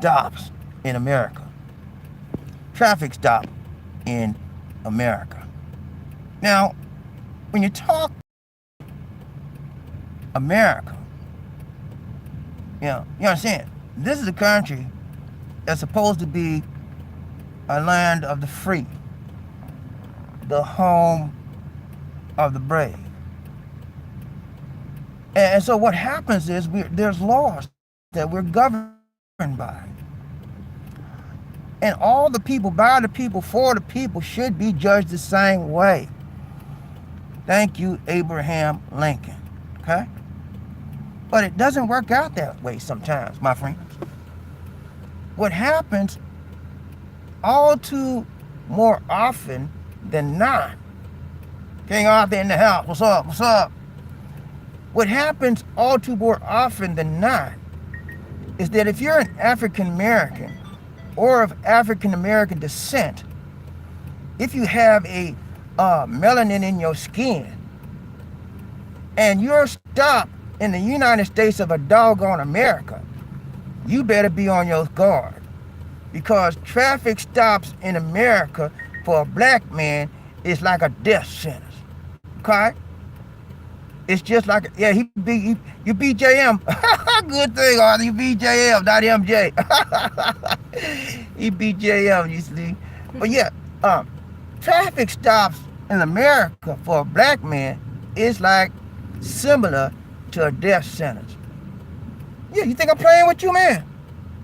stops in America. Traffic stop in America. Now, when you talk America, you understand, this is a country that's supposed to be a land of the free, the home of the brave. And so what happens is there's laws that we're governed by. And all the people, by the people, for the people should be judged the same way. Thank you, Abraham Lincoln. Okay? But it doesn't work out that way sometimes, my friends. What happens all too more often than not, King Arthur in the house, what's up, what's up? What happens all too more often than not is that if you're an African American or of African American descent, if you have a melanin in your skin and you're stopped in the United States of a doggone America, you better be on your guard, because traffic stops in America for a black man is like a death sentence. Okay? It's just like, yeah, you BJM. Good thing, Arthur, you BJM, not MJ. He BJM, you see. But yeah, traffic stops in America for a black man is like similar to a death sentence. Yeah, you think I'm playing with you, man?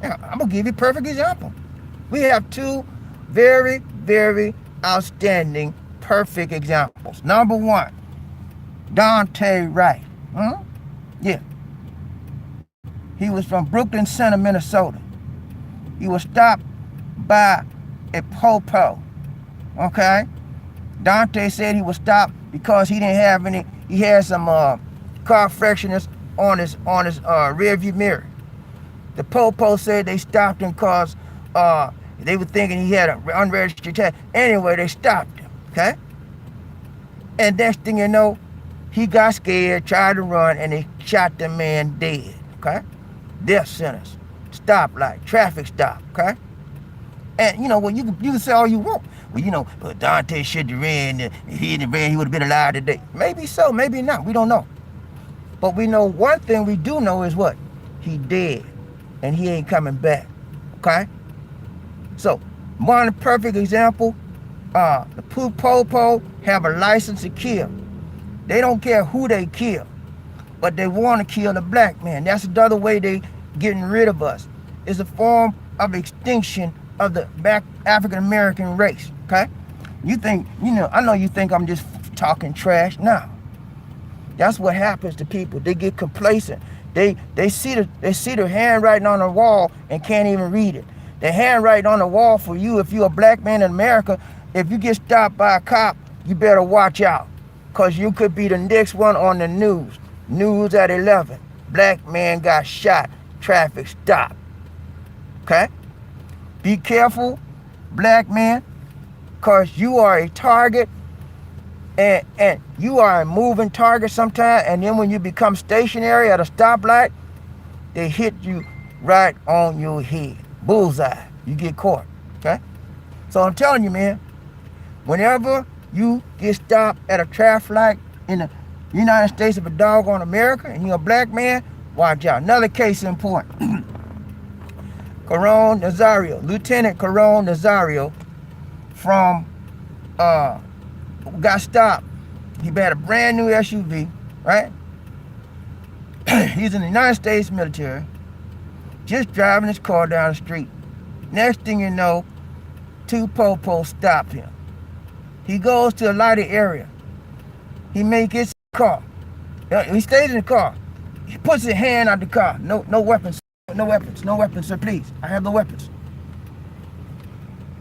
Yeah, I'm gonna give you a perfect example. We have two very, very outstanding, perfect examples. Number one, Daunte Wright. Yeah. He was from Brooklyn Center, Minnesota. He was stopped by a PoPo. Okay? Daunte said he was stopped because he didn't have any, he had some car fresheners on his rear view mirror. The PoPo said they stopped him because they were thinking he had an unregistered tag. Anyway, they stopped him. Okay? And next thing you know, he got scared, tried to run, and they shot the man dead. Okay? Death sentence. Stoplight, traffic stop. Okay? And you know, well, you can say all you want. Well, you know, Daunte should have ran. If he hadn't ran, he would have been alive today. Maybe so, maybe not. We don't know. But we know one thing we do know is what? He dead. And he ain't coming back. Okay? So, one perfect example, the PoPo have a license to kill. They don't care who they kill, but they want to kill the black man. That's another way they getting rid of us. It's a form of extinction of the black African American race. Okay? You think, I know you think I'm just talking trash. No. That's what happens to people. They get complacent. They see the handwriting on the wall and can't even read it. The handwriting on the wall for you, if you're a black man in America, if you get stopped by a cop, you better watch out, because you could be the next one on the news. News at 11. Black man got shot. Traffic stop. Okay? Be careful, black man, because you are a target, and you are a moving target sometimes, and then when you become stationary at a stoplight, they hit you right on your head. Bullseye. You get caught. Okay? So I'm telling you, man, whenever you get stopped at a traffic light in the United States of a doggone America and you're a black man, watch out. Another case in point. Caron Nazario, Lieutenant Caron Nazario from got stopped. He had a brand new SUV, right? He's in the United States military, just driving his car down the street. Next thing you know, two PoPos stop him. He goes to a lighted area. He makes his car. He stays in the car. He puts his hand out the car. No weapons. No weapons. No weapons, sir, please. I have no weapons.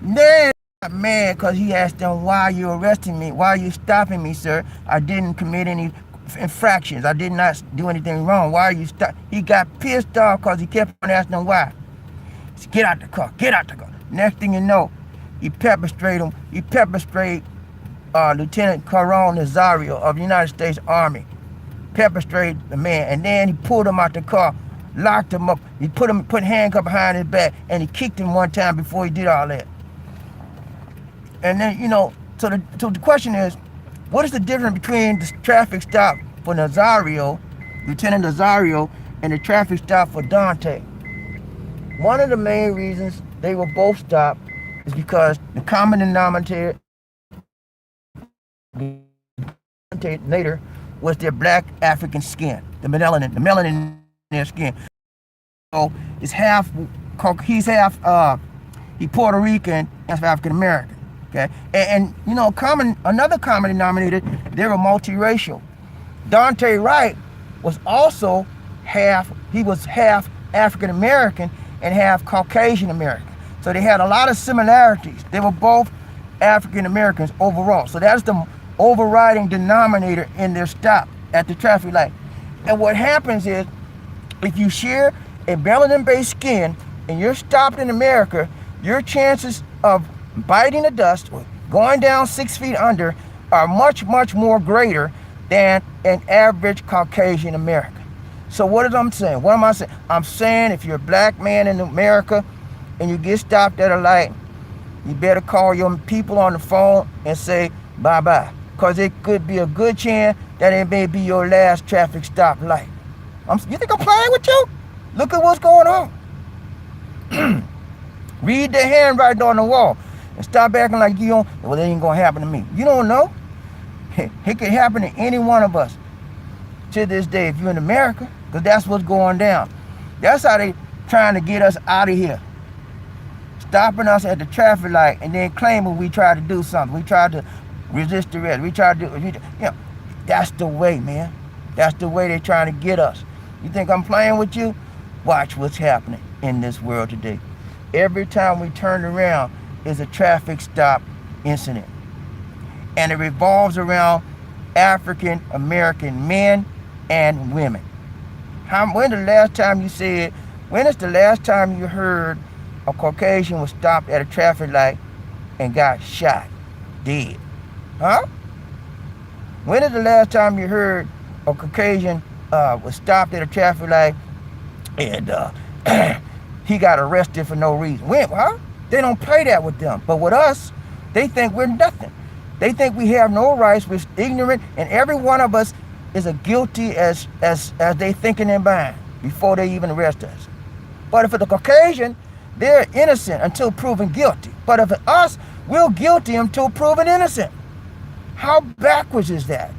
Then he got mad because he asked them, why are you arresting me? Why are you stopping me, sir? I didn't commit any infractions. I did not do anything wrong. Why are you stopping? He got pissed off because he kept on asking them why. He said, get out the car. Get out the car. Next thing you know, he pepper sprayed him. He pepper sprayed Lieutenant Caron Nazario of the United States Army. Pepper sprayed the man, and then he pulled him out the car, locked him up, He put handcuff behind his back, and he kicked him one time before he did all that. And then, so the question is, what is the difference between the traffic stop for Nazario, Lieutenant Nazario, and the traffic stop for Daunte? One of the main reasons they were both stopped is because the common denominator was their black African skin, the melanin in their skin. So he's half Puerto Rican, half African American. Okay, and another common denominator, they were multiracial. Daunte Wright was also half African American and half Caucasian American. So they had a lot of similarities. They were both African Americans overall. So that's the overriding denominator in their stop at the traffic light. And what happens is, if you share a melanin-based skin and you're stopped in America, your chances of biting the dust or going down 6 feet under are much, much more greater than an average Caucasian American. So what am I saying? What am I saying? I'm saying if you're a black man in America and you get stopped at a light, you better call your people on the phone and say bye-bye, because it could be a good chance that it may be your last traffic stop light. You think I'm playing with you? Look at what's going on. Read the handwriting on the wall and stop acting like you don't, well, it ain't gonna happen to me. You don't know. It could happen to any one of us to this day if you're in America, because that's what's going down. That's how they trying to get us out of here. Stopping us at the traffic light and then claiming we tried to do something. We tried to resist arrest. We tried to do, that's the way, man. That's the way they're trying to get us. You think I'm playing with you? Watch what's happening in this world today. Every time we turn around is a traffic stop incident. And it revolves around African American men and women. When is the last time you heard a Caucasian was stopped at a traffic light and got shot dead? Huh? When is the last time you heard a Caucasian was stopped at a traffic light and he got arrested for no reason? When, huh? They don't play that with them. But with us, they think we're nothing. They think we have no rights, we're ignorant, and every one of us is as guilty as they thinking in mind before they even arrest us. But if it's a Caucasian, they're innocent until proven guilty. But if it's us, we're guilty until proven innocent. How backwards is that?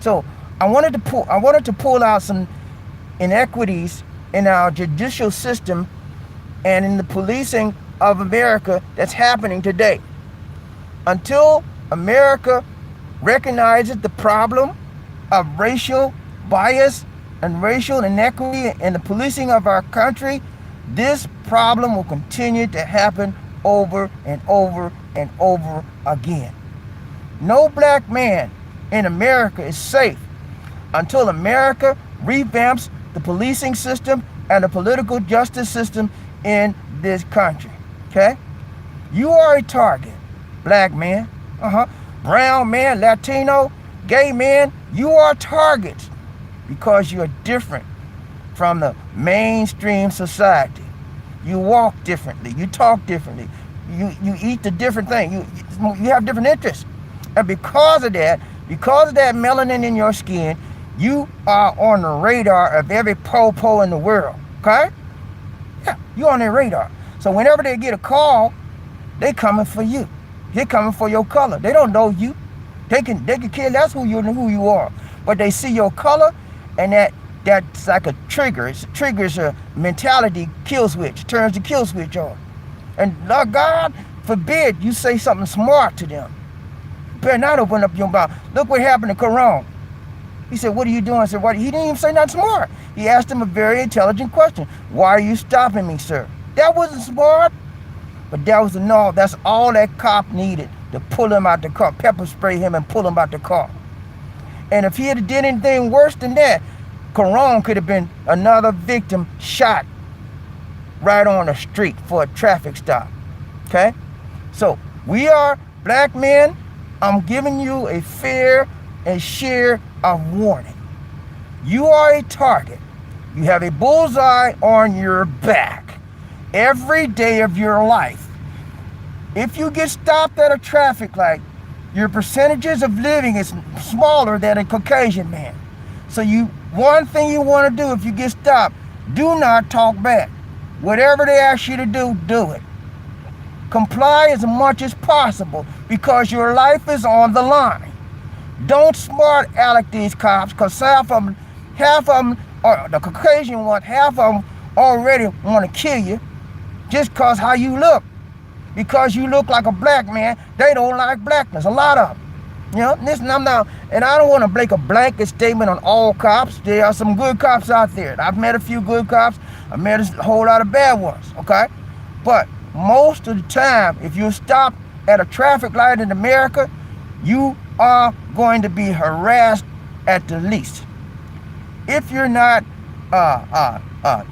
So I wanted to pull out some inequities in our judicial system and in the policing of America that's happening today. Until America recognizes the problem of racial bias and racial inequity in the policing of our country, this problem will continue to happen over and over and over again. No black man in America is safe until America revamps the policing system and the political justice system in this country. Okay? You are a target. Black man, brown man, Latino, gay man, you are targets because you're different from the mainstream society. You walk differently, you talk differently, you eat the different thing, you have different interests. And because of that melanin in your skin, you are on the radar of every PoPo in the world, okay? Yeah, you're on their radar. So whenever they get a call, they coming for you. They're coming for your color. They don't know you. They can care less who you are. But they see your color, and that's like a trigger. It triggers a mentality kill switch, turns the kill switch on. And God forbid you say something smart to them. You better not open up your mouth. Look what happened to Caron. He said, "What are you doing?" I said, "What?" He didn't even say nothing smart. He asked him a very intelligent question. "Why are you stopping me, sir?" That wasn't smart. But that's all that cop needed to pull him out the car, pepper spray him and pull him out the car. And if he had did anything worse than that, Caron could have been another victim shot right on the street for a traffic stop. Okay? So we are black men. I'm giving you a fair and share of warning. You are a target. You have a bullseye on your back every day of your life. If you get stopped at a traffic light, your percentages of living is smaller than a Caucasian man. So one thing you want to do if you get stopped, do not talk back. Whatever they ask you to do, do it. Comply as much as possible because your life is on the line. Don't smart aleck these cops, because half of them, or the Caucasian one, half of them already want to kill you just because how you look. Because you look like a black man, they don't like blackness, a lot of them. You know, listen, and I don't want to make a blanket statement on all cops. There are some good cops out there. I've met a few good cops. I've met a whole lot of bad ones, okay? But most of the time, if you stop at a traffic light in America, you are going to be harassed at the least. If you're not,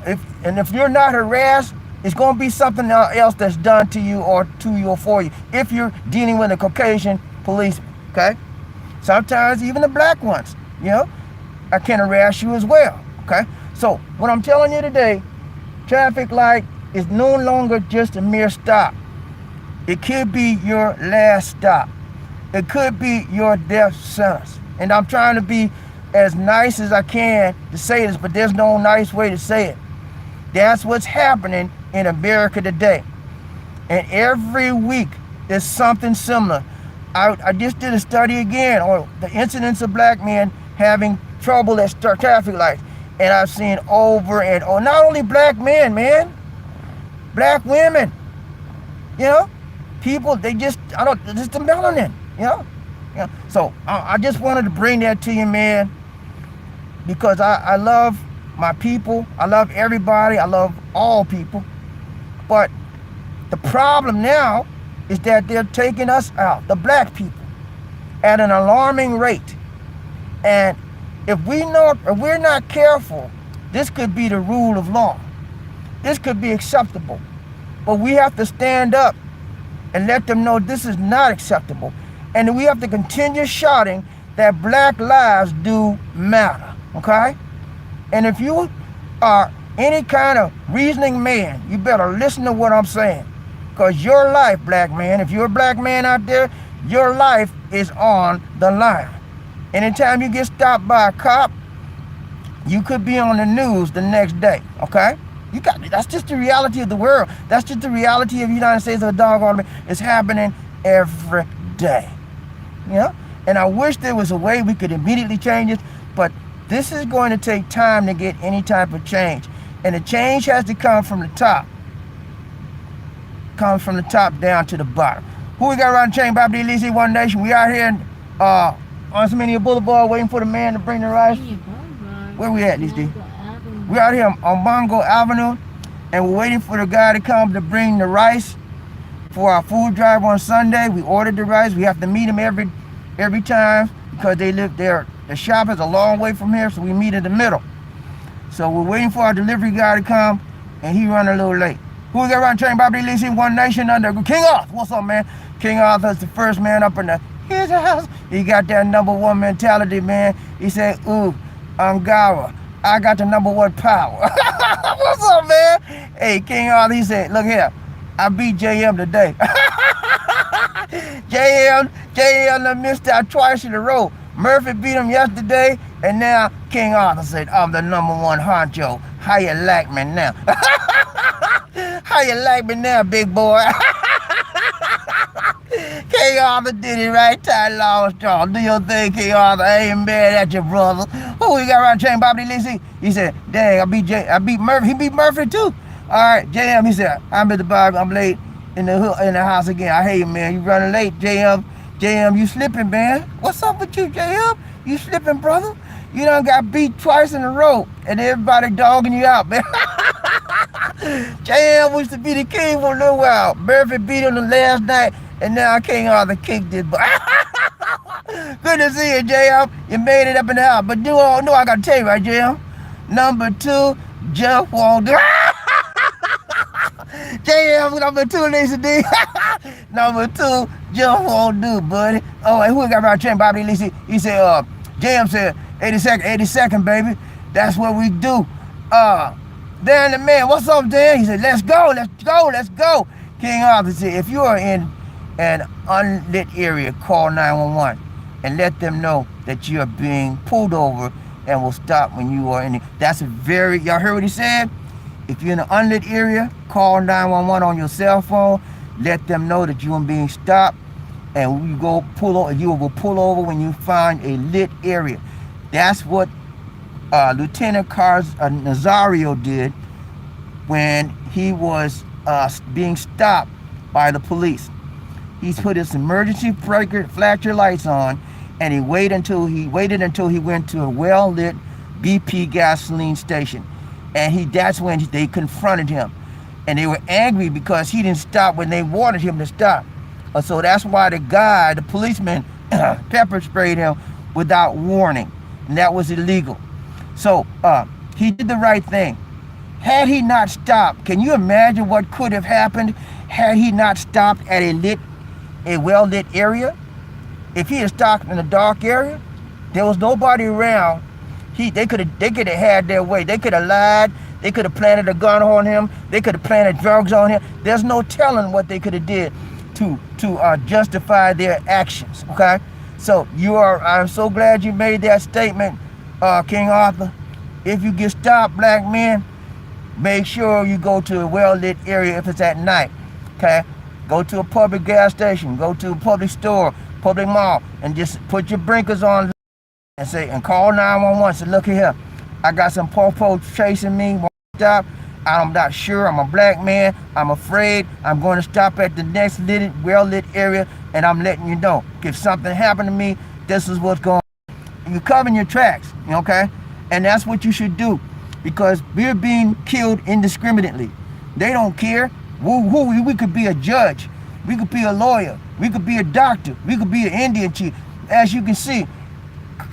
if you're not harassed, it's going to be something else that's done to you or for you. If you're dealing with a Caucasian policeman, okay? Sometimes even the black ones, you know, I can harass you as well, okay? So what I'm telling you today, traffic light is no longer just a mere stop. It could be your last stop. It could be your death sentence. And I'm trying to be as nice as I can to say this, but there's no nice way to say it. That's what's happening in America today. And every week there's something similar. I just did a study again on the incidence of black men having trouble at traffic lights. And I've seen over and over, not only black men, man, black women, you know, people, just the melanin, you know? So I just wanted to bring that to you, man, because I love my people. I love everybody. I love all people. But the problem now is that they're taking us out, the black people, at an alarming rate. And if we're not careful, this could be the rule of law. This could be acceptable. But we have to stand up and let them know this is not acceptable. And we have to continue shouting that black lives do matter, okay? And if you are any kind of reasoning man, you better listen to what I'm saying. Because your life, black man, if you're a black man out there, your life is on the line. Anytime you get stopped by a cop, you could be on the news the next day, okay? That's just the reality of the world. That's just the reality of the United States of the doggone. It's happening every day, you know? And I wish there was a way we could immediately change it, but this is going to take time to get any type of change. And the change has to come from the top. Comes from the top down to the bottom. Who we got around the chain? bobbieD, Lizzie, One Nation. We out here on Samania Boulevard waiting for the man to bring the rice. Where we at, Lizzie? We out here on Bongo Avenue, and we're waiting for the guy to come to bring the rice for our food drive on Sunday. We ordered the rice. We have to meet him every time because they live there. The shop is a long way from here, so we meet in the middle. So we're waiting for our delivery guy to come, and he run a little late. Who we got around the train? bobbieD, Lizzie, One Nation under King Arthur. What's up, man? King Arthur's the first man up in his house. He got that #1 mentality, man. He said, ooh, I'm Gawa. I got the #1 power. What's up, man? Hey, King Arthur, he said, look here, I beat JM today. JM done missed out twice in a row. Murphy beat him yesterday, and now King Arthur said, I'm the #1 honcho. How you like me now? How you like me now, big boy? King Arthur did it right, tight, long, strong. Do your thing, King Arthur. I ain't mad at you, brother. Who we got around the chain? bobbieD, Lizzie? He said, dang, I beat Murphy. He beat Murphy too. All right, JM, he said, I'm at the bar. I'm late in the house again. I hate you, man. You running late, JM. JM, you slipping, man. What's up with you, JM? You slipping, brother? You done got beat twice in a row, and everybody dogging you out, man. JM used to be the king for a little while. Murphy beat him the last night, and now King Arthur kicked it. Good to see you, JM. You made it up in the house. But do all know I gotta tell you, right, JM? #2, Jeff won't do. JM, #2, Lisa D. #2, Jeff won't do, buddy. Oh, and who we got around the chain? bobbieD, Lisa? He said, JM said, 82nd, baby. That's what we do. Dan the man, what's up, Dan? He said, let's go, let's go, let's go. King Arthur said, if you are in an unlit area, call 911 and let them know that you are being pulled over and will stop when you are in it. That's a very, y'all heard what he said? If you're in an unlit area, call 911 on your cell phone, let them know that you are being stopped, and you will pull over when you find a lit area. That's what Lieutenant Caron Nazario did when he was being stopped by the police. He's put his emergency flashing lights on, and he waited until he went to a well-lit BP gasoline station, and that's when they confronted him, and they were angry because he didn't stop when they wanted him to stop. So that's why the policeman, pepper sprayed him without warning, and that was illegal. So he did the right thing. Had he not stopped, can you imagine what could have happened had he not stopped at a well-lit area? If he had stopped in a dark area, there was nobody around. They could have had their way. They could have lied. They could have planted a gun on him. They could have planted drugs on him. There's no telling what they could have did to justify their actions. Okay, so I'm so glad you made that statement, King Arthur. If you get stopped, black men, make sure you go to a well-lit area if it's at night. Okay, go to a public gas station, go to a public store, public mall, and just put your blinkers on and call 911. Say, look here, I got some PoPo chasing me. Stop. I'm not sure. I'm a black man. I'm afraid. I'm going to stop at the next well-lit area, and I'm letting you know. If something happened to me, this is what's going on. You're covering your tracks, okay? And that's what you should do, because we're being killed indiscriminately. They don't care. We could be a judge. We could be a lawyer. We could be a doctor. We could be an Indian chief. As you can see,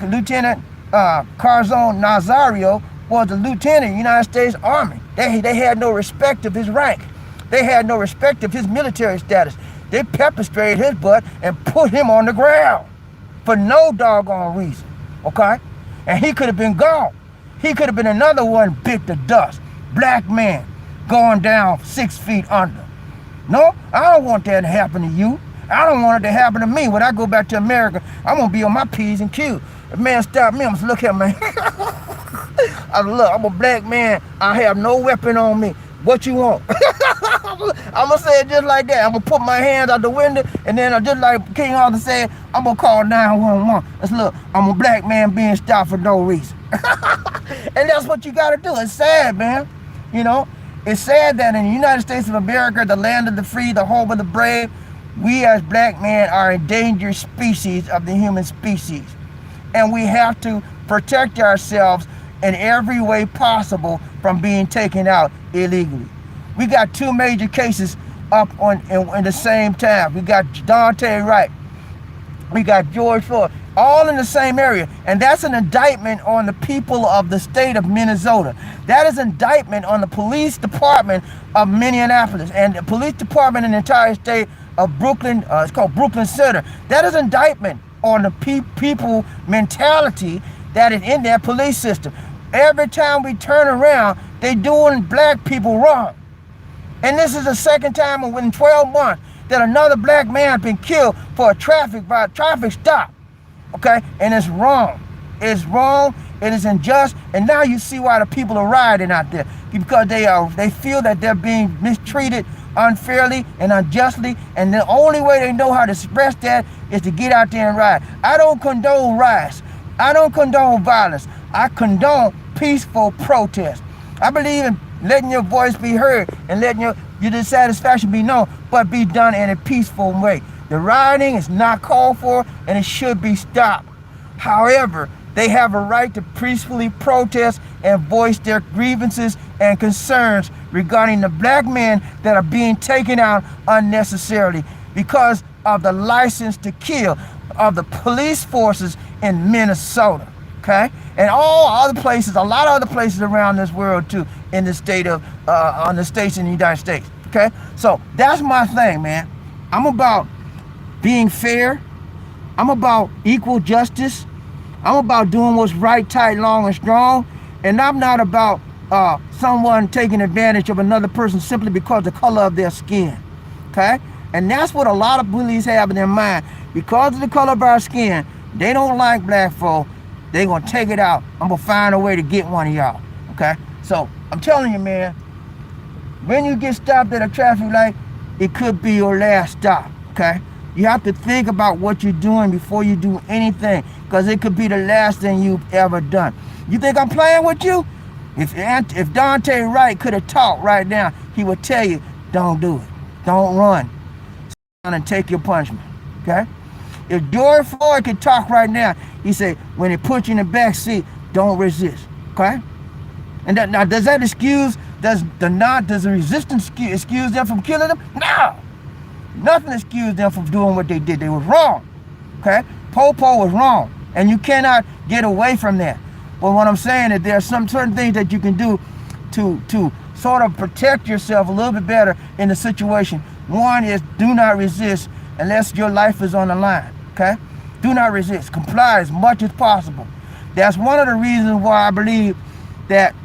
Lieutenant Caron Nazario was the lieutenant of the United States Army. They had no respect of his rank. They had no respect of his military status. They pepper sprayed his butt and put him on the ground for no doggone reason, okay? And he could have been gone. He could have been another one bit the dust. Black man going down 6 feet under. No, I don't want that to happen to you. I don't want it to happen to me. When I go back to America, I'm going to be on my P's and Q's. If man stop me, I'm going to look at me. I'm a black man. I have no weapon on me. What you want? I'm going to say it just like that. I'm going to put my hands out the window, and then just like King Arthur said, I'm going to call 911. Let's look, I'm a black man being stopped for no reason. And that's what you got to do. It's sad, man. You know, it's sad that in the United States of America, the land of the free, the home of the brave, we as black men are an endangered species of the human species. And we have to protect ourselves in every way possible from being taken out illegally. We got two major cases up in the same time. We got Daunte Wright. We got George Floyd, all in the same area. And that's an indictment on the people of the state of Minnesota. That is an indictment on the police department of Minneapolis and the police department in the entire state of Brooklyn. It's called Brooklyn Center. That is an indictment on the people mentality that is in their police system. Every time we turn around, they doing black people wrong. And this is the second time within 12 months that another black man has been killed for a traffic stop. Okay? And it's wrong. It's wrong. It is unjust. And now you see why the people are rioting out there. Because they feel that they're being mistreated unfairly and unjustly. And the only way they know how to express that is to get out there and riot. I don't condone riots. I don't condone violence. I condone peaceful protest. I believe in letting your voice be heard and letting your dissatisfaction be known, but be done in a peaceful way. The rioting is not called for and it should be stopped. However, they have a right to peacefully protest and voice their grievances and concerns regarding the black men that are being taken out unnecessarily because of the license to kill of the police forces in Minnesota. Okay, and all other places, a lot of other places around this world too, in the state of, on the states in the United States. Okay, so that's my thing, man. I'm about being fair. I'm about equal justice. I'm about doing what's right, tight, long, and strong. And I'm not about someone taking advantage of another person simply because of the color of their skin, okay? And that's what a lot of bullies have in their mind. Because of the color of our skin, they don't like black folk. They gonna take it out. I'm gonna find a way to get one of y'all, okay? So I'm telling you, man, when you get stopped at a traffic light, it could be your last stop, okay? You have to think about what you're doing before you do anything, because it could be the last thing you've ever done. You think I'm playing with you? If Daunte Wright could have talked right now, he would tell you, don't do it. Don't run. Sit down and take your punishment, okay? If George Floyd could talk right now, he said, when they put you in the back seat, don't resist, okay? And now, does that excuse, does the resistance excuse them from killing them? No! Nothing excused them from doing what they did. They was wrong, okay? PoPo was wrong, and you cannot get away from that. But what I'm saying is there are some certain things that you can do to sort of protect yourself a little bit better in the situation. One is do not resist unless your life is on the line, okay? Do not resist. Comply as much as possible. That's one of the reasons why I believe that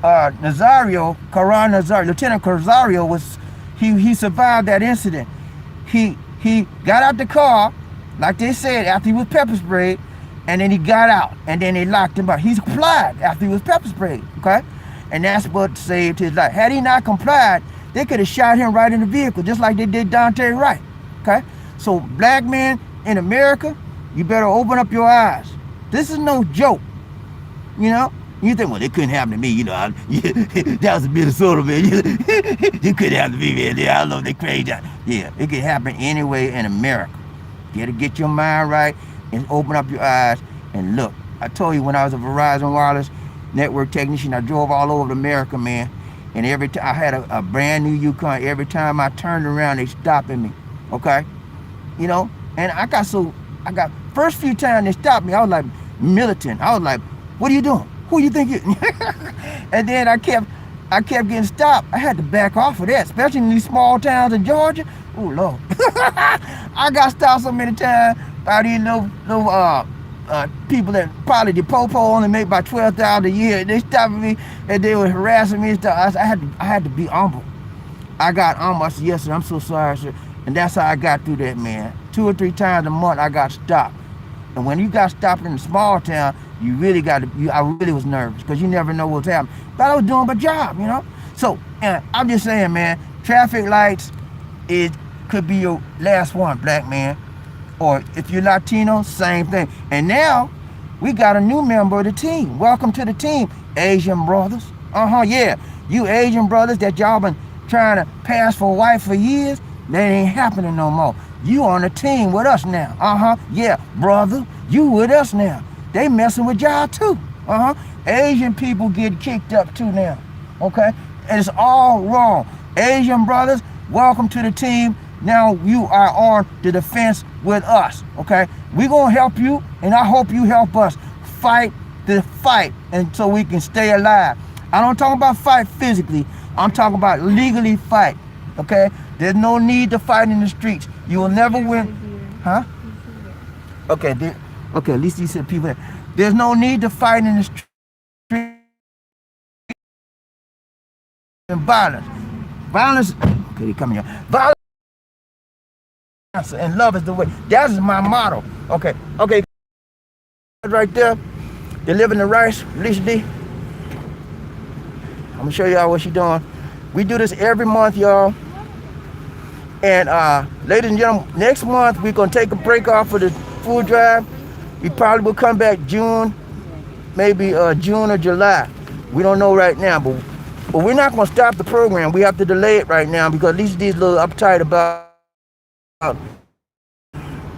Nazario, Caron Nazario, Lieutenant Nazario was, he survived that incident. He got out the car, like they said, after he was pepper sprayed, and then he got out, and then they locked him up. He complied after he was pepper sprayed, okay? And that's what saved his life. Had he not complied, they could have shot him right in the vehicle, just like they did Daunte Wright, okay? So black men in America, you better open up your eyes. This is no joke, you know? You think, well, it couldn't happen to me, you know. That was a Minnesota, man. It couldn't happen to me, man. I don't know if they crazy. Yeah, it could happen anyway in America. You got to get your mind right and open up your eyes and look. I told you when I was a Verizon wireless network technician, I drove all over America, man. And every time I had a brand new Yukon, every time I turned around, they stopping me, okay? You know, and I got first few times they stopped me, I was like militant. I was like, what are you doing? Who you think you? And then I kept getting stopped. I had to back off of that, especially in these small towns in Georgia. Oh Lord, I got stopped so many times by these little people that probably the PoPo only make about $12,000 a year. They stopped me and they were harassing me and stuff. I had to be humble. I got humble. I said, yes, sir, I'm so sorry, sir. And that's how I got through that, man. 2 or 3 times a month I got stopped. And when you got stopped in a small town, you really got to, I really was nervous because you never know what's happening. But I was doing my job, you know? So, I'm just saying, man, traffic lights, it could be your last one, black man. Or if you're Latino, same thing. And now, we got a new member of the team. Welcome to the team, Asian brothers. Yeah. You Asian brothers that y'all been trying to pass for white for years, that ain't happening no more. You on the team with us now. Yeah, brother, you with us now. They messing with y'all too. Asian people get kicked up too now, okay? And it's all wrong. Asian brothers, welcome to the team. Now you are on the defense with us, okay? We're gonna help you, and I hope you help us fight the fight, and so we can stay alive. I don't talk about fight physically. I'm talking about legally fight, okay? There's no need to fight in the streets. You will never win. Huh? Okay, okay, at least he said people. There's no need to fight in the street and violence. Violence, okay, they coming here. Violence and love is the way. That is my motto. Okay, right there. Delivering the rice, Alicia D. I'm gonna show y'all what she doing. We do this every month, y'all. And ladies and gentlemen, next month we're gonna take a break off of the food drive. We probably will come back June, maybe June or July. We don't know right now, but we're not gonna stop the program. We have to delay it right now because at least these little uptight about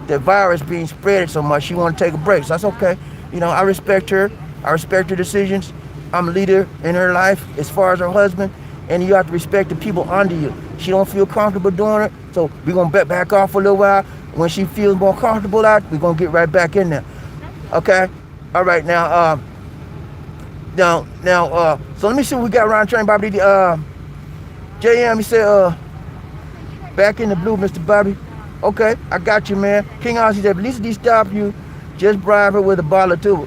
the virus being spread so much. She want to take a break, so that's okay. You know, I respect her. I respect her decisions. I'm a leader in her life as far as her husband, and you have to respect the people under you. She don't feel comfortable doing it, so we're gonna back off for a little while. When she feels more comfortable out, we're gonna get right back in there. Okay? All right, now, so let me see what we got around train, Bobby. JM, he said, back in the blue, Mr. Bobby. Okay, I got you, man. King Oz, he said, at least he stopped you, just bribe her with a bottle or two.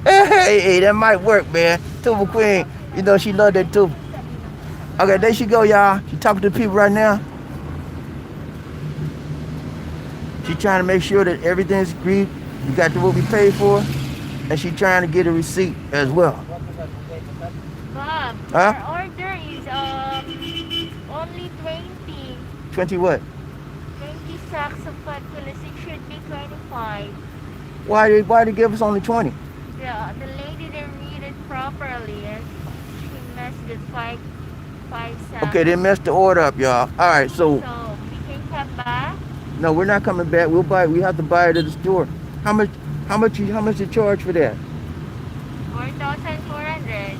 Hey, that might work, man. Tuba Queen, you know she loved that too. Okay, there she go, y'all. She talking to people right now. She trying to make sure that everything's agreed. We got what we paid for, and she trying to get a receipt as well. Bob, Huh? our order is only 20. 20 what? 20 sacks of calculus. It should be 25. Why they give us only 20? The lady didn't read it properly, and she messed it five sacks. Okay, they messed the order up, y'all. All right, so So we can come back. no, we're not coming back. We'll buy it. We have to buy it at the store. How much you charge for that? 4,400.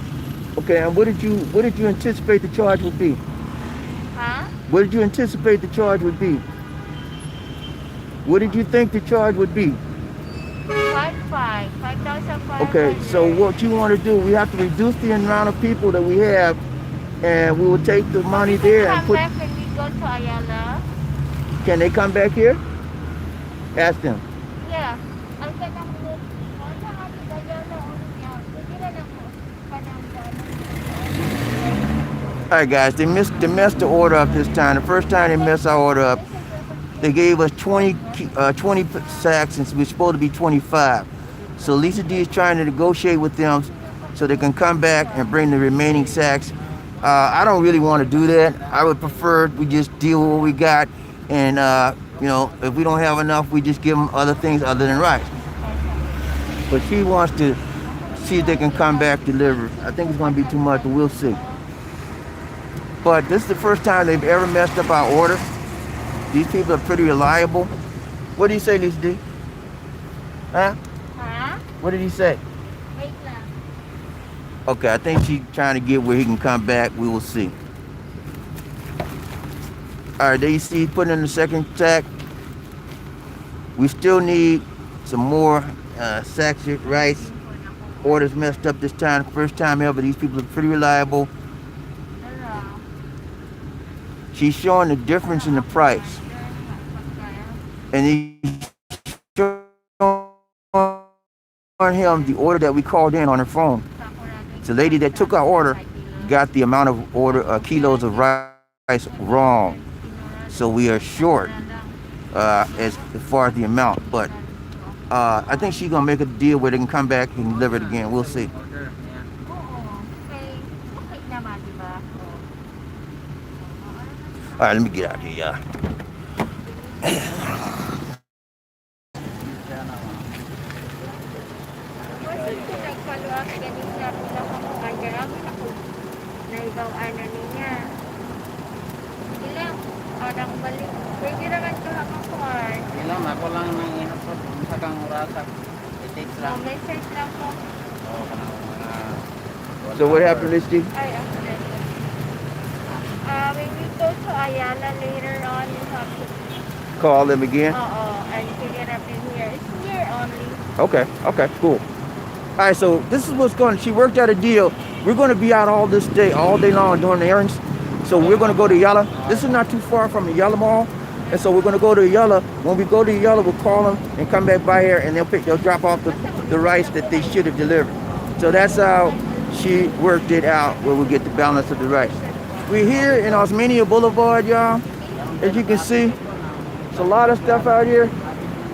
Okay, and what did you anticipate the charge would be? Huh? What did you anticipate the charge would be? What did you think the charge would be? 5,500. Okay, so what you want to do, we have to reduce the amount of people that we have, and we will take the money there and come put. back when we go to Ayala. Can they come back here? Ask them. Yeah. All right, guys, they messed the order up this time. The first time they messed our order up, they gave us 20 sacks, and we're supposed to be 25. So Lisa D is trying to negotiate with them so they can come back and bring the remaining sacks. I don't really want to do that. I would prefer we just deal with what we got, and you know, if we don't have enough, we just give them other things other than rice. But she wants to see if they can come back deliver. I think it's going to be too much, but we'll see. But this is the first time they've ever messed up our order. These people are pretty reliable. What did he say, Lisa D? Huh? Huh? What did he say? Wait lang. Okay, I think she's trying to get where he can come back. We will see. All right, there you see, putting in the second sack. We still need some more sacks of rice. Orders messed up this time. First time ever. These people are pretty reliable. She's showing the difference in the price. And he's showing him the order that we called in on her phone. The lady that took our order got the amount of kilos of rice wrong. So we are short as far as the amount. But I think she's gonna make a deal where they can come back and deliver it again. We'll see. All right, let me get out here, y'all. Ako lang nang inapot sa kang urasak. I-text lang. Message lang po. So what happened, Listy? When we go to Ayala later on, you have to Call them again? and pick it up in here. It's here only. Okay, cool. All right, so this is what's going on. She worked out a deal. We're going to be out all day long doing the errands. So we're going to go to Ayala. This is not too far from the Ayala Mall. And so we're going to go to Ayala. When we go to Ayala, we'll call them and come back by here, and they'll drop off the rice that they should have delivered. So that's how she worked it out, where we get the balance of the rice. We're here in Osmania Boulevard, y'all. As you can see, there's a lot of stuff out here.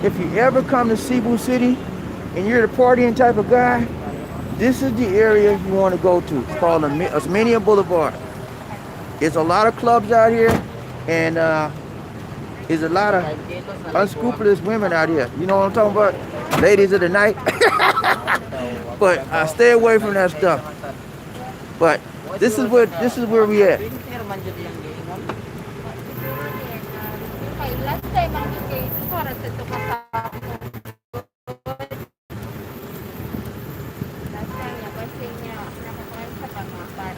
If you ever come to Cebu City and you're the partying type of guy, this is the area you want to go to. It's called Osmania Boulevard. There's a lot of clubs out here, and there's a lot of unscrupulous women out here. You know what I'm talking about? Ladies of the night. But stay away from that stuff. But this is where we at. Last time ang case para sa ito kasapon. Last time niya kasi niya nakakuha sa pangapan.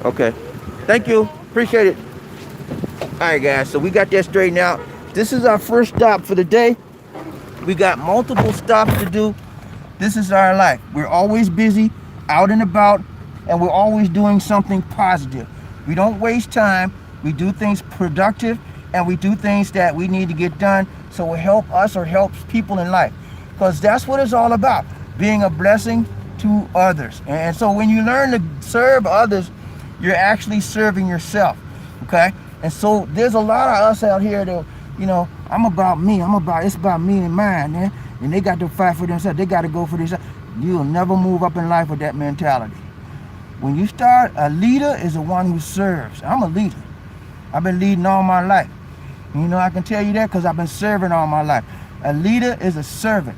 Okay. Thank you. Appreciate it. All right, guys. So we got that straightened out. This is our first stop for the day. We got multiple stops to do. This is our life. We're always busy, out and about, and we're always doing something positive. We don't waste time. We do things productive, and we do things that we need to get done so it help us or helps people in life, because that's what it's all about, being a blessing to others. And so when you learn to serve others, you're actually serving yourself, okay? And so there's a lot of us out here that, you know, it's about me and mine, man. And they got to fight for themselves. They got to go for themselves. You'll never move up in life with that mentality. When you start, a leader is the one who serves. I'm a leader. I've been leading all my life. You know, I can tell you that because I've been serving all my life. A leader is a servant.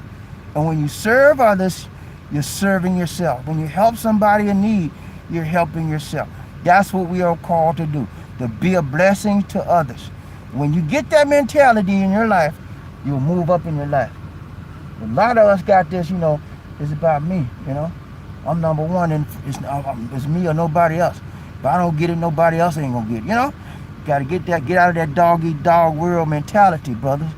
And when you serve others, you're serving yourself. When you help somebody in need, you're helping yourself. That's what we are called to do, to be a blessing to others. When you get that mentality in your life, you'll move up in your life. A lot of us got this, you know, it's about me, you know. I'm number one, and it's me or nobody else. If I don't get it, nobody else ain't gonna get it, you know. Got to get out of that dog-eat-dog world mentality, brothers.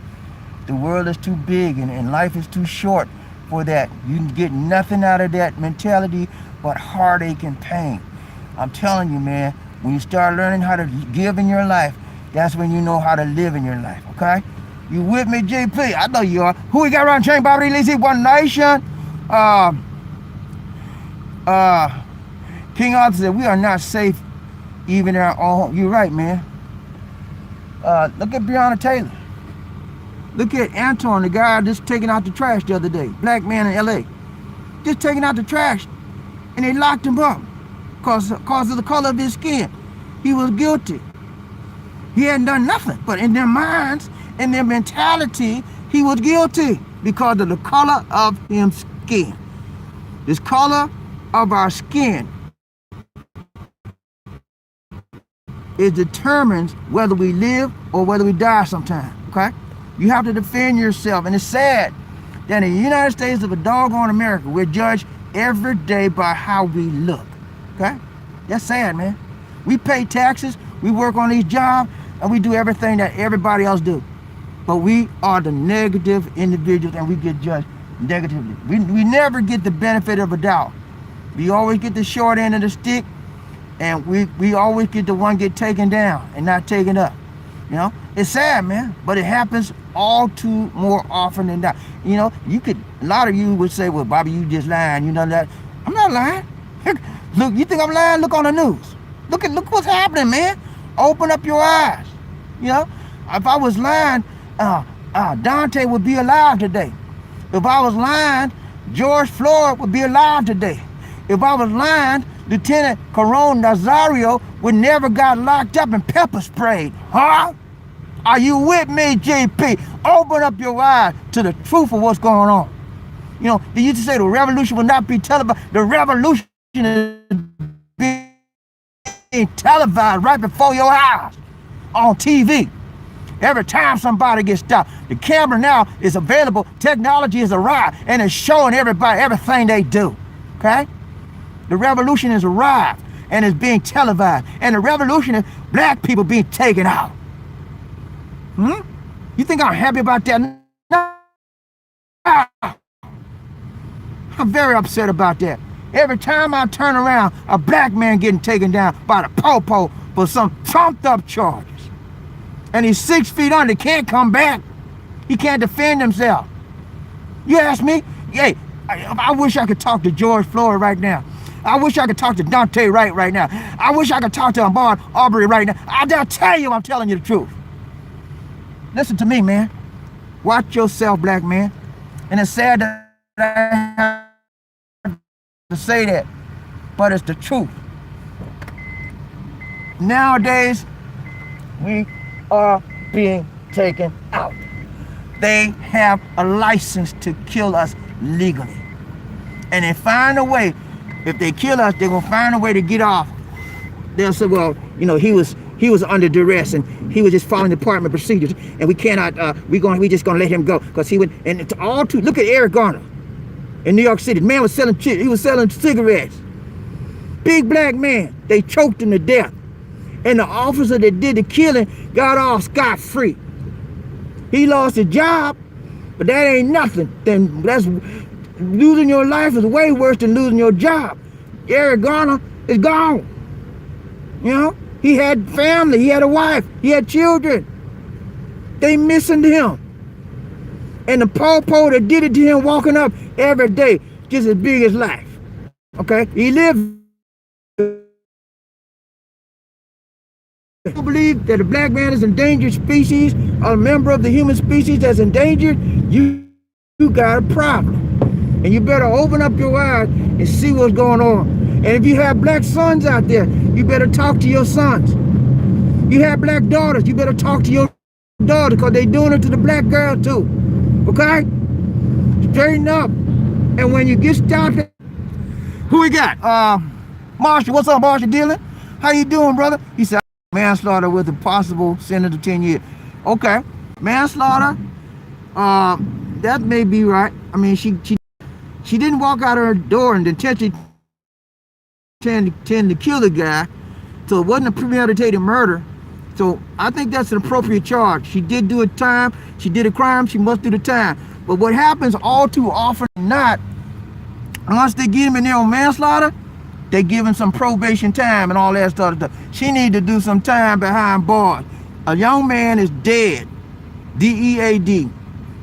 The world is too big and life is too short for that. You can get nothing out of that mentality but heartache and pain. I'm telling you, man, when you start learning how to give in your life, that's when you know how to live in your life, okay? You with me, JP? I know you are. Who we got around chain, bobbieD? Let's see, One Nation. King Arthur said, we are not safe even in our own home. You're right, man. Look at Breonna Taylor. Look at Anton, the guy just taking out the trash the other day. Black man in LA. Just taking out the trash. And they locked him up because of the color of his skin. He was guilty. He hadn't done nothing. But in their minds, in their mentality, he was guilty because of the color of his skin. This color of our skin, it determines whether we live or whether we die sometime, okay? You have to defend yourself. And it's sad that in the United States of a doggone America, we're judged every day by how we look, okay? That's sad, man. We pay taxes, we work on these jobs, and we do everything that everybody else do. But we are the negative individuals and we get judged negatively. We never get the benefit of a doubt. We always get the short end of the stick, and we always get the one get taken down and not taken up. You know, it's sad, man, but it happens all too more often than not. You know, a lot of you would say, well, Bobby, you just lying, you know that. I'm not lying. Look, you think I'm lying? Look on the news. Look what's happening, man. Open up your eyes. You know, if I was lying, Daunte would be alive today. If I was lying, George Floyd would be alive today. If I was lying, Lieutenant Caron Nazario would never got locked up and pepper sprayed. Huh? Are you with me, JP? Open up your eyes to the truth of what's going on. You know, they used to say the revolution will not be televised. The revolution is being televised right before your eyes on TV. Every time somebody gets stopped, the camera now is available. Technology has arrived and it's showing everybody everything they do. Okay? The revolution has arrived and is being televised. And the revolution is black people being taken out. You think I'm happy about that? No. I'm very upset about that. Every time I turn around, a black man getting taken down by the PoPo for some trumped up charges. And he's 6 feet under, can't come back. He can't defend himself. You ask me? Hey, I wish I could talk to George Floyd right now. I wish I could talk to Daunte Wright right now. I wish I could talk to Ahmaud Arbery right now. I'll tell you I'm telling you the truth. Listen to me, man. Watch yourself, black man. And it's sad that I have to say that, but it's the truth. Nowadays, we are being taken out. They have a license to kill us legally. And they find a way, if they kill us, they're gonna find a way to get off. They'll say, well, you know, he was under duress and he was just following department procedures and we cannot, we just gonna let him go. Because he went, and it's all too, look at Eric Garner in New York City. The man was selling chips, he was selling cigarettes. Big black man, they choked him to death. And the officer that did the killing got off scot-free. He lost his job, but that ain't nothing. Then that's losing your life is way worse than losing your job. Eric Garner is gone. You know, he had family, he had a wife, he had children. They missing him. And the PoPo that did it to him walking up every day, just as big as life. Okay? He lived. You believe that a black man is an endangered species, or a member of the human species that's endangered, you got a problem. And you better open up your eyes and see what's going on. And if you have black sons out there, you better talk to your sons. You have black daughters, you better talk to your daughters, because they're doing it to the black girl too. Okay? Straighten up. And when you get started, who we got? Marshall. What's up, Marshall Dillon? How you doing, brother? He said, manslaughter with a possible sentence of 10 years. Okay. Manslaughter, that may be right. I mean, she didn't walk out of her door and intentionally tend to kill the guy, so it wasn't a premeditated murder. So I think that's an appropriate charge. She did do a time, she did a crime, she must do the time. But what happens all too often not, once they get him in there on manslaughter, they give him some probation time and all that stuff. She need to do some time behind bars. A young man is dead, D-E-A-D,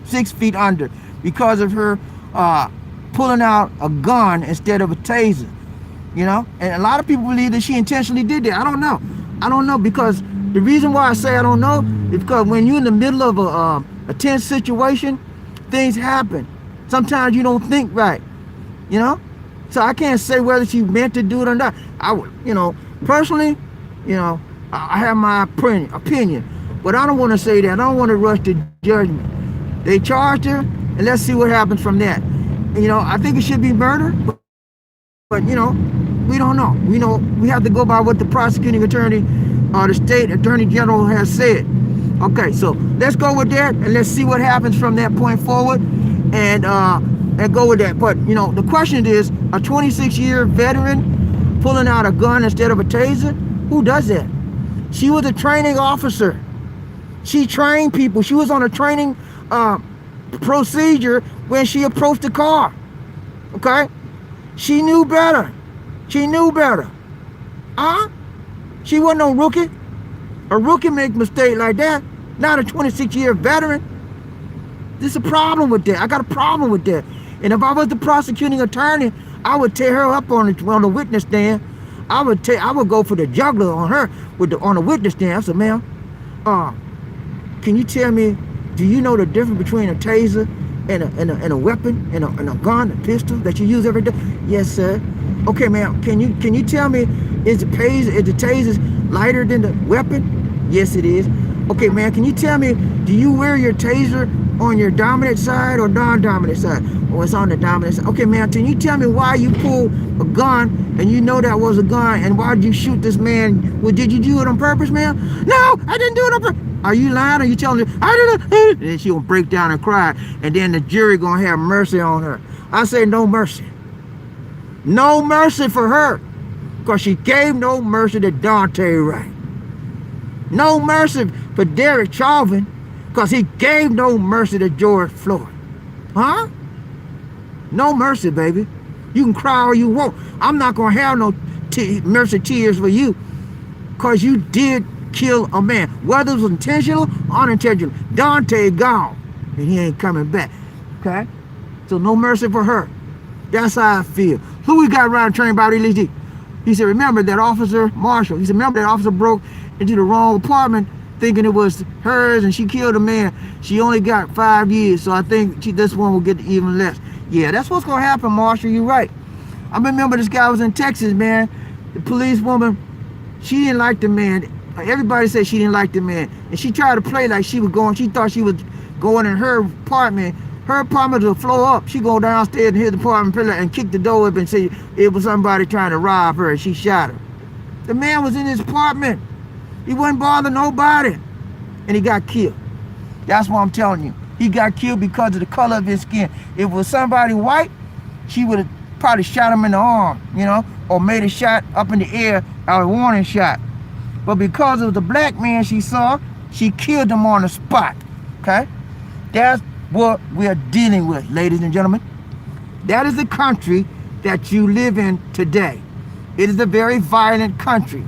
6 feet under, because of her pulling out a gun instead of a taser, you know? And a lot of people believe that she intentionally did that. I don't know. I don't know, because the reason why I say I don't know is because when you're in the middle of a tense situation, things happen. Sometimes you don't think right, you know? So I can't say whether she meant to do it or not. I would, you know, personally, you know, I have my opinion, but I don't want to say that. I don't want to rush to judgment. They charged her, and let's see what happens from that. And, you know, I think it should be murder, but you know, we don't know. We know we have to go by what the prosecuting attorney or the state attorney general has said. Okay, so let's go with that, and let's see what happens from that point forward, and go with that. But you know, the question is, a 26-year veteran pulling out a gun instead of a taser, who does that? She was a training officer. She trained people. She was on a training procedure when she approached the car. Okay, she knew better. She knew better. She wasn't no rookie. A rookie make a mistake like that, not a 26-year veteran. There's a problem with that. I got a problem with that. And if I was the prosecuting attorney, I would tear her up on the witness stand. I would go for the jugular on her on the witness stand. I said, ma'am, can you tell me, do you know the difference between a taser and a weapon and a gun, a pistol that you use every day? Yes, sir. Okay, ma'am, can you tell me, is the taser lighter than the weapon? Yes, it is. Okay, man, can you tell me, do you wear your taser on your dominant side or non-dominant side? Oh, it's on the dominant side. Okay, man, can you tell me why you pulled a gun and you know that was a gun, and why did you shoot this man? Well, did you do it on purpose, ma'am? No, I didn't do it on purpose. Are you lying? Are you telling me? I didn't. And then she gonna break down and cry, and then the jury gonna have mercy on her. I say no mercy. No mercy for her, because she gave no mercy to Daunte Wright. No mercy for Derek Chauvin, because he gave no mercy to George Floyd. Huh? No mercy, baby. You can cry all you want. I'm not going to have no mercy tears for you, because you did kill a man. Whether it was intentional or unintentional, Daunte gone, and he ain't coming back. Okay? So no mercy for her. That's how I feel. Who we got around trained by release? He said, remember that officer, Marshall. He said, remember that officer broke into the wrong apartment thinking it was hers, and she killed a man. She only got 5 years, so I think this one will get even less. Yeah, that's what's going to happen, Marshall. You're right. I remember this guy was in Texas, man. The police woman, she didn't like the man. Everybody said she didn't like the man. And she tried to play like she was going. She thought she was going in her apartment. Her apartment was a floor up. She go downstairs in his apartment and kick the door up and say it was somebody trying to rob her, and she shot her. The man was in his apartment. He wouldn't bother nobody. And he got killed. That's what I'm telling you. He got killed because of the color of his skin. If it was somebody white, she would have probably shot him in the arm, you know, or made a shot up in the air, a warning shot. But because of the black man she saw, she killed him on the spot. Okay? That's what we're dealing with, ladies and gentlemen. That is the country that you live in today. It is a very violent country.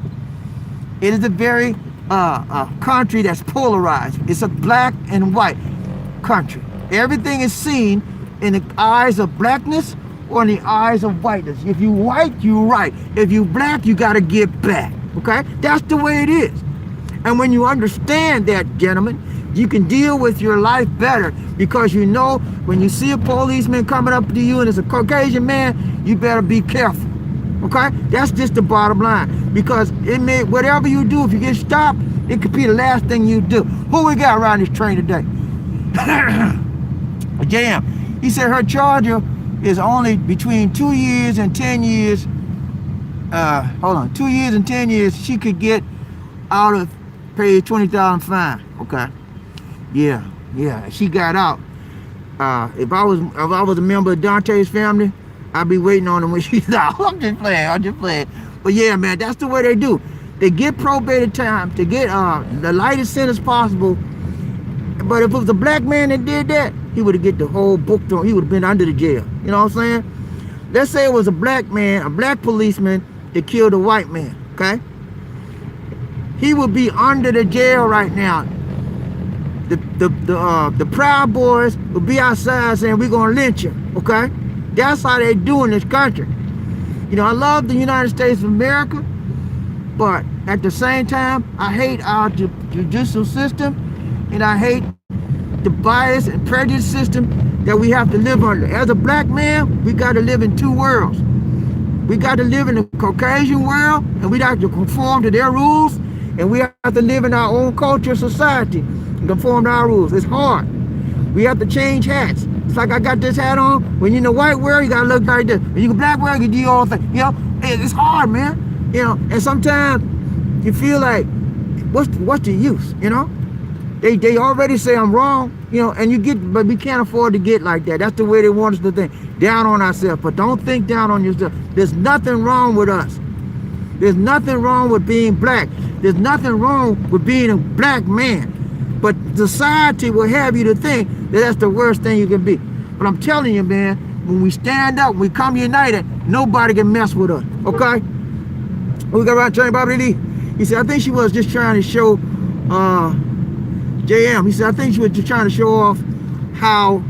It is a very country that's polarized. It's a black and white country. Everything is seen in the eyes of blackness or in the eyes of whiteness. If you white, you right. If you black, you got to get back. Okay? That's the way it is. And when you understand that, gentlemen, you can deal with your life better, because you know when you see a policeman coming up to you and it's a Caucasian man, you better be careful. Okay? That's just the bottom line. Because it may, whatever you do, if you get stopped, it could be the last thing you do. Who we got around this train today? Jam. He said her charger is only between 2 years and 10 years. 2 years and 10 years, she could get out of pay $20,000 fine. Okay. Yeah. She got out. If I was a member of Daunte's family, I'd be waiting on her when she's out. I'm just playing. But yeah, man, that's the way they do. They get probated time to get the lightest sentence possible. But if it was a black man that did that, he would have get the whole book thrown. He would have been under the jail. You know what I'm saying? Let's say it was a black man, a black policeman that killed a white man. Okay? He would be under the jail right now. The Proud Boys would be outside saying, we're gonna lynch him. Okay? That's how they do in this country. You know, I love the United States of America, but at the same time, I hate our judicial system, and I hate the bias and prejudice system that we have to live under. As a black man, we got to live in two worlds. We got to live in the Caucasian world, and we have to conform to their rules, and we have to live in our own culture, society, and conform to our rules. It's hard. We have to change hats. It's like I got this hat on. When you're in the white world, you got to look like this. When you're in the black world, you do your own thing. You know, it's hard, man. You know, and sometimes you feel like, what's the use, you know? They already say I'm wrong, you know, and but we can't afford to get like that. That's the way they want us to think, down on ourselves. But don't think down on yourself. There's nothing wrong with us. There's nothing wrong with being black. There's nothing wrong with being a black man. But society will have you to think that that's the worst thing you can be. But I'm telling you, man, when we stand up, we come united, nobody can mess with us, okay? We got around Train bobbieD. He said, I think she was just trying to show, JM, he said, I think she was just trying to show off how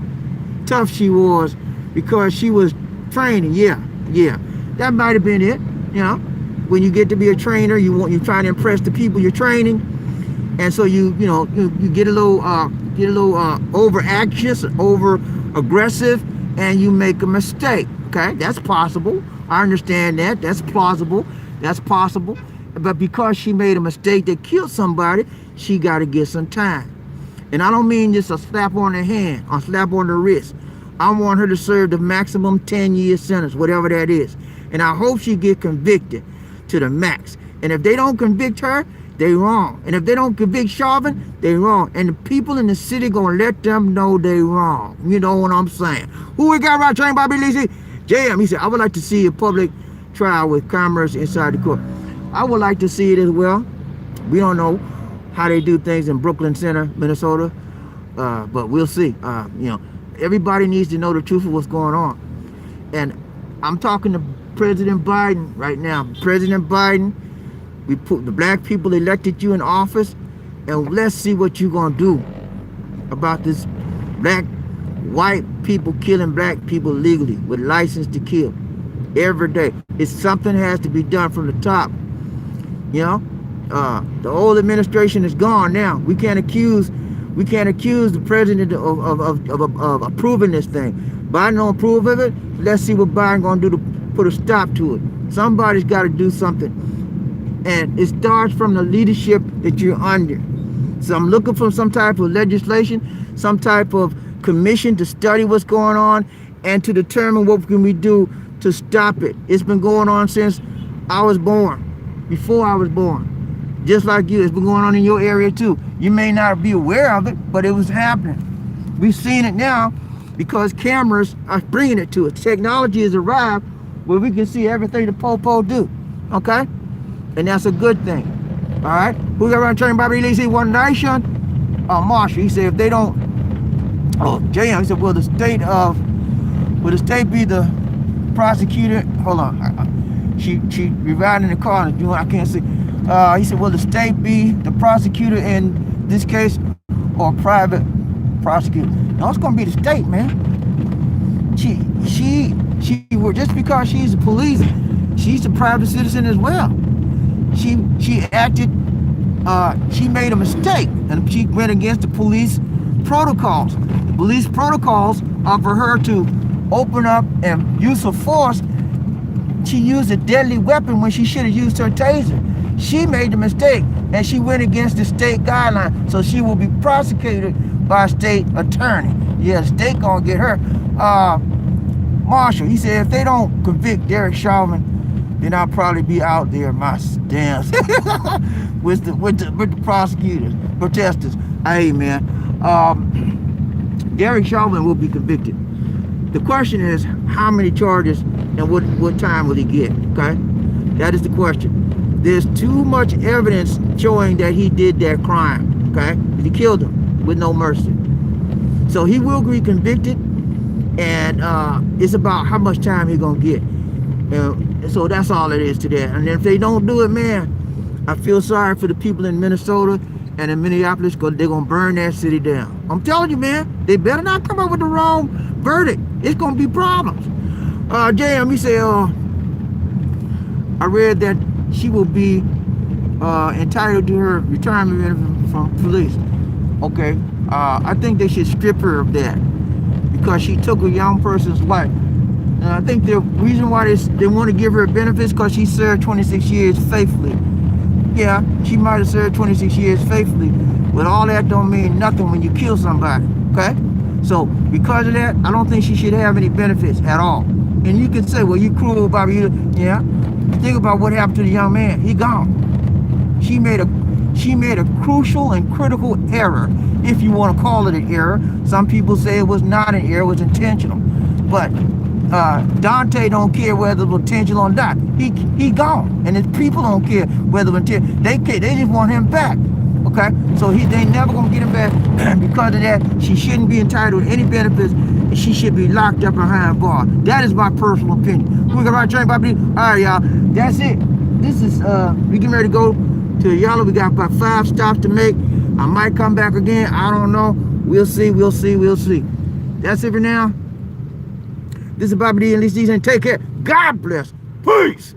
tough she was because she was training. Yeah. That might have been it, you know. When you get to be a trainer, you're trying to impress the people you're training. And so you get a little over anxious, over aggressive, and you make a mistake. Okay, that's possible. I understand that. That's plausible. That's possible. But because she made a mistake that killed somebody, she got to get some time. And I don't mean just a slap on the hand, or slap on the wrist. I want her to serve the maximum 10-year sentence, whatever that is. And I hope she get convicted to the max. And if they don't convict her, they wrong. And if they don't convict Chauvin, they wrong. And the people in the city gonna let them know they wrong. You know what I'm saying? Who we got right trained by bobbieD? JM, he said, I would like to see a public trial with commerce inside the court. I would like to see it as well. We don't know how they do things in Brooklyn Center, Minnesota, but we'll see. You know, everybody needs to know the truth of what's going on. And I'm talking to President Biden right now. President Biden, we put the black people elected you in office, and let's see what you're gonna do about this white people killing black people legally with license to kill every day. It's something has to be done from the top. You know, the old administration is gone now. We can't accuse the president of approving this thing. Biden don't approve of it. Let's see what Biden gonna do to put a stop to it. Somebody's got to do something. And it starts from the leadership that you're under. So I'm looking for some type of legislation, some type of commission to study what's going on and to determine what can we do to stop it. It's been going on since I was born, before I was born. Just like you, it's been going on in your area too. You may not be aware of it, but it was happening. We've seen it now because cameras are bringing it to us. Technology has arrived where we can see everything the PoPo do, okay? And that's a good thing, all right? Who got around training bobbieD? One nation, Marshall, he said if they don't, JM, he said, will the state be the prosecutor? Hold on, she riding in the car, I can't see. He said, will the state be the prosecutor in this case or private prosecute. No, it's gonna be the state, man. She just because she's a police, she's a private citizen as well. She acted, she made a mistake, and she went against the police protocols. The police protocols are for her to open up and use of force. She used a deadly weapon when she should have used her taser. She made the mistake, and she went against the state guideline, so she will be prosecuted by a state attorney. Yeah, the state gonna get her. Marshall, he said if they don't convict Derek Chauvin, then I'll probably be out there my stance with the prosecutors, protesters. Hey man, Derek Chauvin will be convicted. The question is how many charges and what time will he get? Okay, that is the question. There's too much evidence showing that he did that crime. Okay, he killed him with no mercy. So he will be convicted, and it's about how much time he's gonna get. So that's all it is to that. And if they don't do it, man, I feel sorry for the people in Minnesota and in Minneapolis, because they're gonna burn that city down. I'm telling you, man, they better not come up with the wrong verdict. It's gonna be problems. JM, he said, I read that she will be entitled to her retirement benefit from police. Okay, I think they should strip her of that because she took a young person's life. And I think the reason why they want to give her benefits because she served 26 years faithfully. Yeah, she might have served 26 years faithfully, but all that don't mean nothing when you kill somebody, okay? So because of that, I don't think she should have any benefits at all. And you can say, well, you cruel, Bobby. Yeah, think about what happened to the young man. He gone. She made a crucial and critical error, if you want to call it an error. Some people say it was not an error, it was intentional. But Daunte don't care whether it was intentional or not. He gone, and his people don't care whether it was intentional. They just want him back. Okay, so they never gonna get him back. Because of that, she shouldn't be entitled to any benefits. She should be locked up behind bars. That is my personal opinion. We're gonna train bobbieD. All right, y'all. That's it. This is we getting ready to go to Yellow. We got about 5 stops to make. I might come back again. I don't know. We'll see. That's it for now. This is bobbieD and these and take care. God bless. Peace.